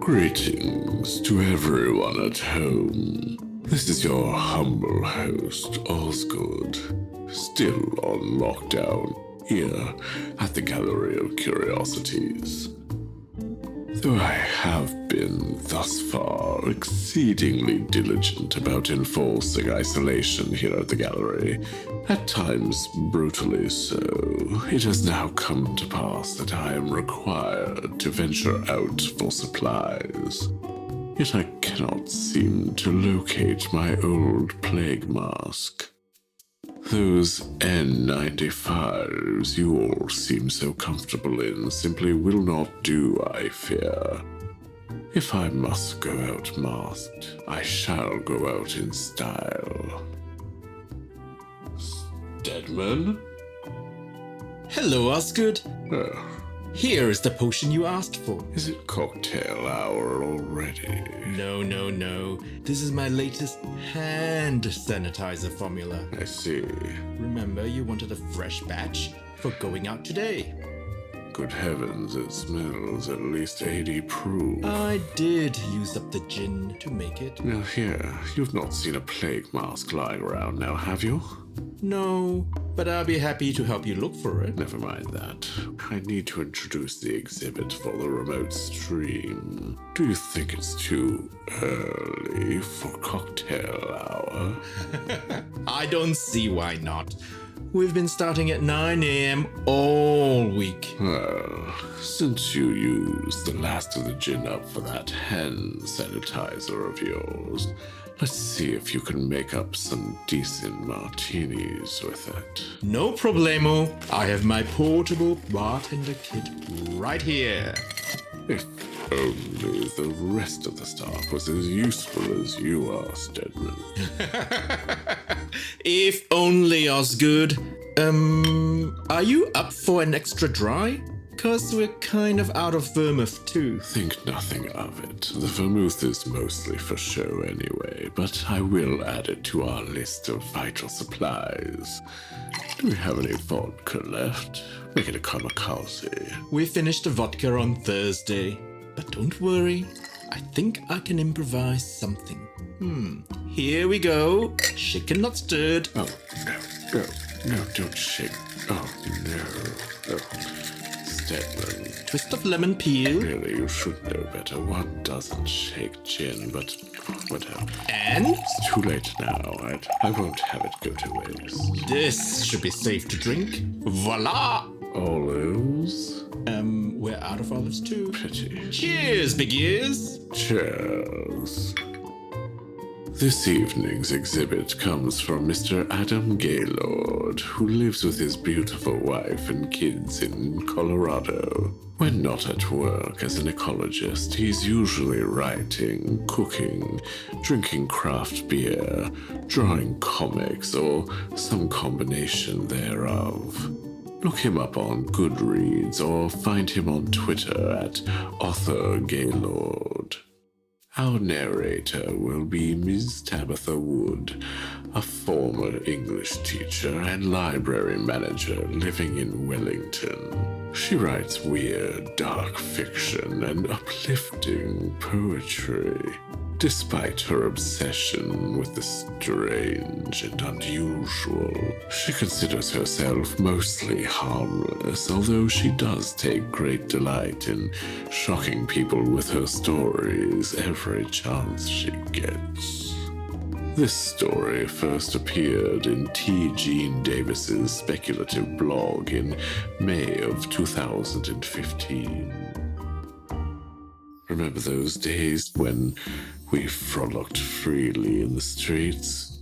Greetings to everyone at home. This is your humble host, Osgoode, still on lockdown here at the Gallery of Curiosities. Though I have been, thus far, exceedingly diligent about enforcing isolation here at the gallery, at times brutally so, it has now come to pass that I am required to venture out for supplies. Yet I cannot seem to locate my old plague mask. Those N95s you all seem so comfortable in simply will not do, I fear. If I must go out masked, I shall go out in style. Stedman? Hello, Osgoode. Oh, Here is the potion you asked for. is it cocktail hour already? No. This is my latest hand sanitizer formula. I see. Remember, you wanted a fresh batch for going out today. Good heavens, it smells at least 80 proof. I did use up the gin to make it. Now here, you've not seen a plague mask lying around now, have you? No, but I'll be happy to help you look for it. Never mind that. I need to introduce the exhibit for the remote stream. Do you think it's too early for cocktail hour? I don't see why not. We've been starting at 9 a.m. all week. Well, since you used the last of the gin up for that hand sanitizer of yours, let's see if you can make up some decent martinis with it. No problemo. I have my portable bartender kit right here. If only the rest of the staff was as useful as you are, Stedman. If only, Osgoode. Are you up for an extra dry? 'Cause we're kind of out of vermouth too. Think nothing of it. The vermouth is mostly for show anyway, but I will add it to our list of vital supplies. Do we have any vodka left? Make it a kamikaze. We finished the vodka on Thursday. But don't worry, I think I can improvise something. Here we go. Shaken, not stirred. Oh, no, don't shake. Oh, no. Oh. Stedman. Twist of lemon peel. Really, you should know better. One doesn't shake gin, but whatever. And It's too late now. I won't have it go to waste. this should be safe to drink. Voila! Olives? We're out of olives too. Pity. Cheers, big ears. Cheers. This evening's exhibit comes from Mr. Adam Gaylord, who lives with his beautiful wife and kids in Colorado. When not at work as an ecologist, he's usually writing, cooking, drinking craft beer, drawing comics, or some combination thereof. Look him up on Goodreads or find him on Twitter at Author Gaylord. Our narrator will be Ms. Tabatha Wood, a former English teacher and library manager living in Wellington. She writes weird, dark fiction and uplifting poetry. Despite her obsession with the strange and unusual, she considers herself mostly harmless, although she does take great delight in shocking people with her stories every chance she gets. This story first appeared in T. Gene Davis's speculative blog in May of 2015. Remember those days when we frolicked freely in the streets?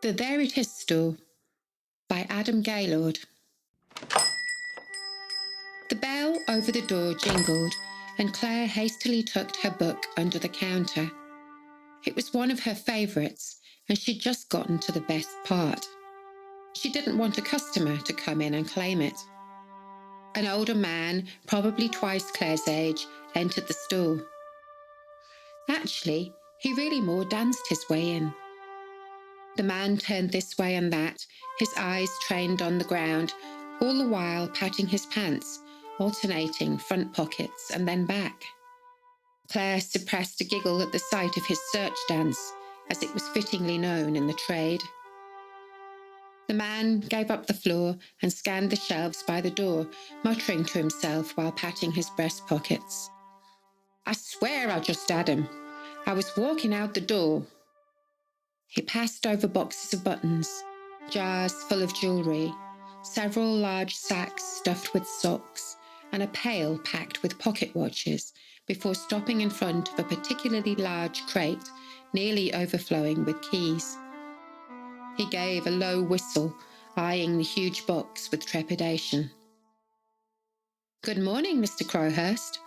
The There It Is Store by Adam Gaylord. The bell over the door jingled, and Claire hastily tucked her book under the counter. It was one of her favourites, and she'd just gotten to the best part. She didn't want a customer to come in and claim it. An older man, probably twice Claire's age, entered the store. Actually, he really more danced his way in. The man turned this way and that, his eyes trained on the ground, all the while patting his pants, alternating front pockets and then back. Claire suppressed a giggle at the sight of his search dance, as it was fittingly known in the trade. The man gave up the floor and scanned the shelves by the door, muttering to himself while patting his breast pockets. "I swear I just had him. I was walking out the door." He passed over boxes of buttons, jars full of jewellery, several large sacks stuffed with socks, and a pail packed with pocket watches, before stopping in front of a particularly large crate, nearly overflowing with keys. He gave a low whistle, eyeing the huge box with trepidation. "Good morning, Mr. Crowhurst,"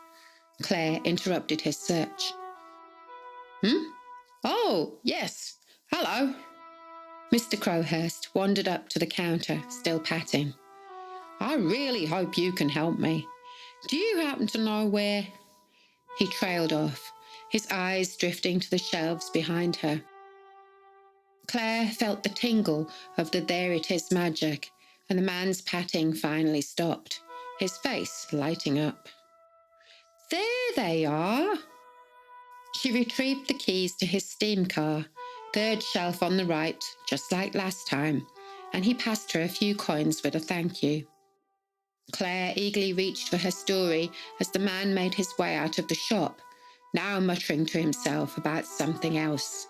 Claire interrupted his search. "Oh, yes. Hello." Mr. Crowhurst wandered up to the counter, still patting. "I really hope you can help me. Do you happen to know where—" He trailed off, his eyes drifting to the shelves behind her. Claire felt the tingle of the "there it is" magic, and the man's patting finally stopped, his face lighting up. "There they are." She retrieved the keys to his steam car, third shelf on the right, just like last time, and he passed her a few coins with a thank you. Claire eagerly reached for her story as the man made his way out of the shop, now muttering to himself about something else.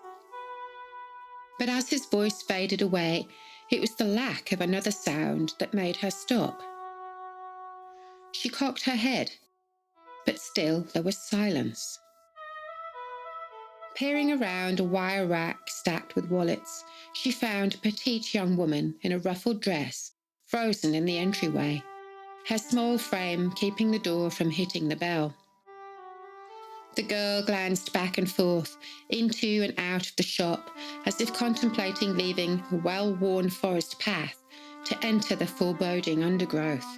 But as his voice faded away, it was the lack of another sound that made her stop. She cocked her head, but still there was silence. Peering around a wire rack stacked with wallets, she found a petite young woman in a ruffled dress, frozen in the entryway, her small frame keeping the door from hitting the bell. The girl glanced back and forth, into and out of the shop, as if contemplating leaving a well-worn forest path to enter the foreboding undergrowth.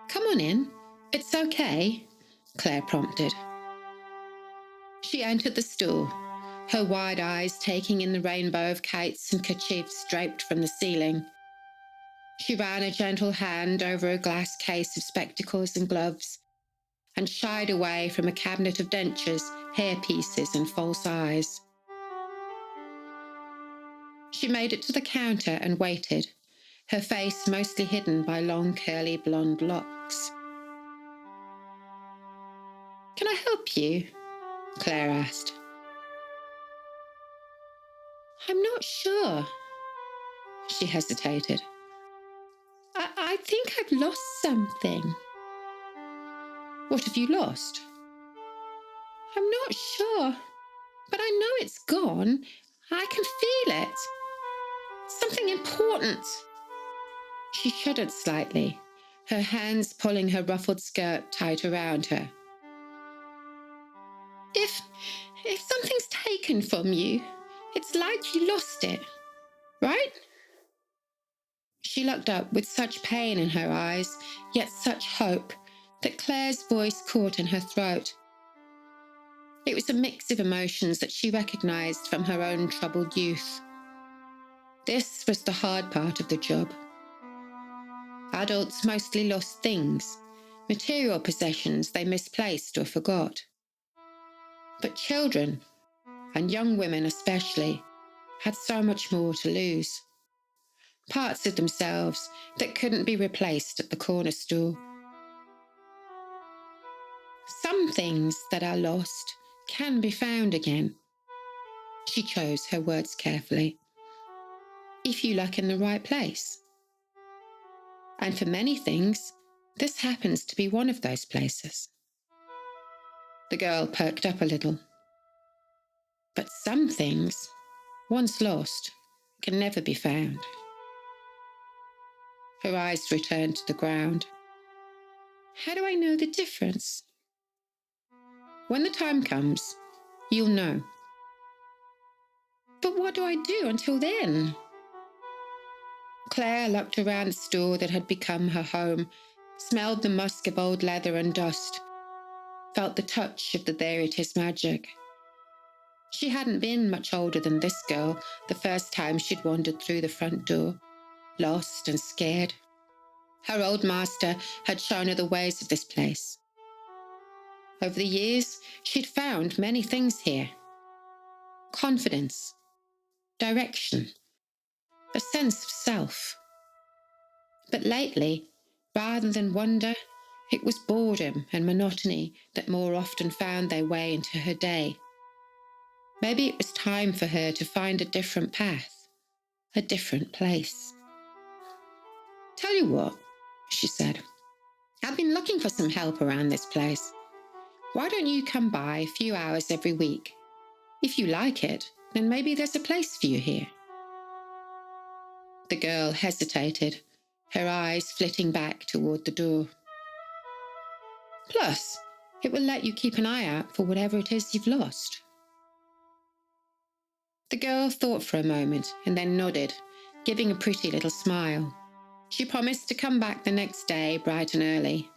"Come on in. It's okay," Claire prompted. She entered the store, her wide eyes taking in the rainbow of kites and kerchiefs draped from the ceiling. She ran a gentle hand over a glass case of spectacles and gloves, and shied away from a cabinet of dentures, hairpieces, and false eyes. She made it to the counter and waited, her face mostly hidden by long curly blonde locks. "Can I help you?" Claire asked. "I'm not sure." She hesitated. I think I've lost something." "What have you lost?" "I'm not sure, but I know it's gone. I can feel it. Something important." She shuddered slightly, her hands pulling her ruffled skirt tight around her. If something's taken from you, it's like you lost it, right?" She looked up with such pain in her eyes, yet such hope, that Claire's voice caught in her throat. It was a mix of emotions that she recognised from her own troubled youth. This was the hard part of the job. Adults mostly lost things, material possessions they misplaced or forgot. But children, and young women especially, had so much more to lose. Parts of themselves that couldn't be replaced at the corner store. Some things that are lost can be found again. She chose her words carefully. If you look in the right place. And for many things, this happens to be one of those places. The girl perked up a little. But some things, once lost, can never be found. Her eyes returned to the ground. How do I know the difference? When the time comes, you'll know. But what do I do until then? Claire looked around the store that had become her home, smelled the musk of old leather and dust, felt the touch of the there it is magic. She hadn't been much older than this girl the first time she'd wandered through the front door, lost and scared. Her old master had shown her the ways of this place. Over the years, she'd found many things here. Confidence, direction, a sense of self. But lately, rather than wonder, it was boredom and monotony that more often found their way into her day. Maybe it was time for her to find a different path, a different place. "Tell you what," she said, "I've been looking for some help around this place. Why don't you come by a few hours every week? If you like it, then maybe there's a place for you here." The girl hesitated, her eyes flitting back toward the door. "Plus, it will let you keep an eye out for whatever it is you've lost." The girl thought for a moment and then nodded, giving a pretty little smile. She promised to come back the next day bright and early.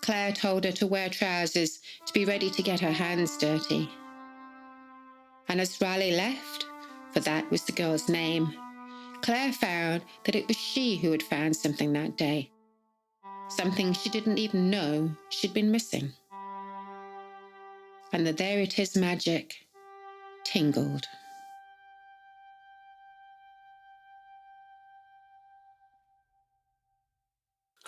Claire told her to wear trousers to be ready to get her hands dirty. And as Riley left, for that was the girl's name, Claire found that it was she who had found something that day. Something she didn't even know she'd been missing. And the There It Is magic tingled.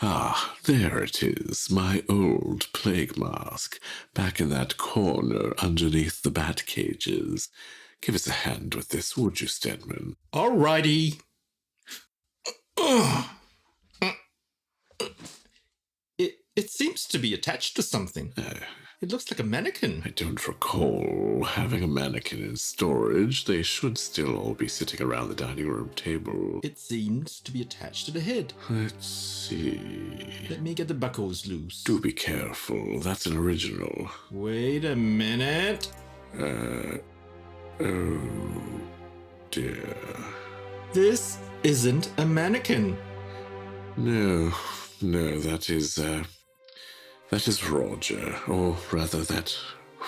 Ah, there it is, my old plague mask, back in that corner underneath the bat cages. Give us a hand with this, would you, Stedman? Alrighty. It seems to be attached to something. It looks like a mannequin. I don't recall having a mannequin in storage. They should still all be sitting around the dining room table. It seems to be attached to the head. Let's see. Let me get the buckles loose. Do be careful. That's an original. Wait a minute. Oh dear. This isn't a mannequin. No, that is Roger, or rather that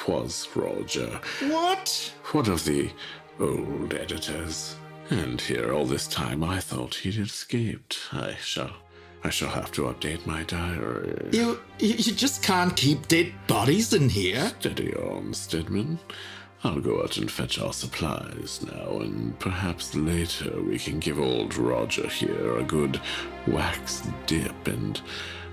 was Roger. What? One of the old editors. And here all this time I thought he'd escaped. I shall have to update my diary. You just can't keep dead bodies in here. Steady on, Stedman. I'll go out and fetch our supplies now, and perhaps later we can give old Roger here a good wax dip and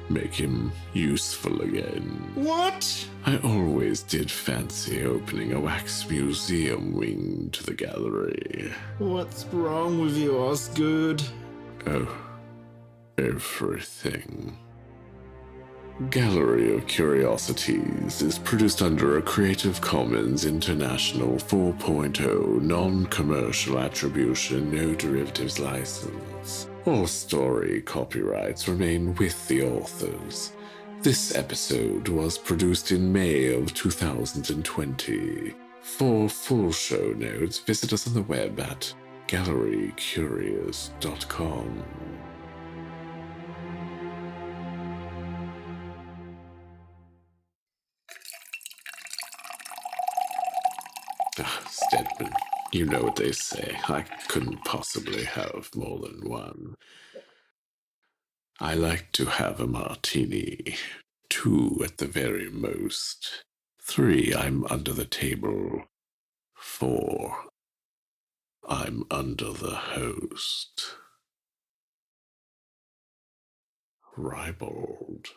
make him useful again. What? I always did fancy opening a wax museum wing to the gallery. What's wrong with you, Osgoode? Oh, everything. Gallery of Curiosities is produced under a Creative Commons International 4.0 non-commercial attribution, no derivatives license. All story copyrights remain with the authors. This episode was produced in May of 2020. For full show notes, visit us on the web at gallerycurious.com. Stedman, you know what they say. I couldn't possibly have more than one. I like to have a martini. 2 at the very most. 3, I'm under the table. 4, I'm under the host. Ribald.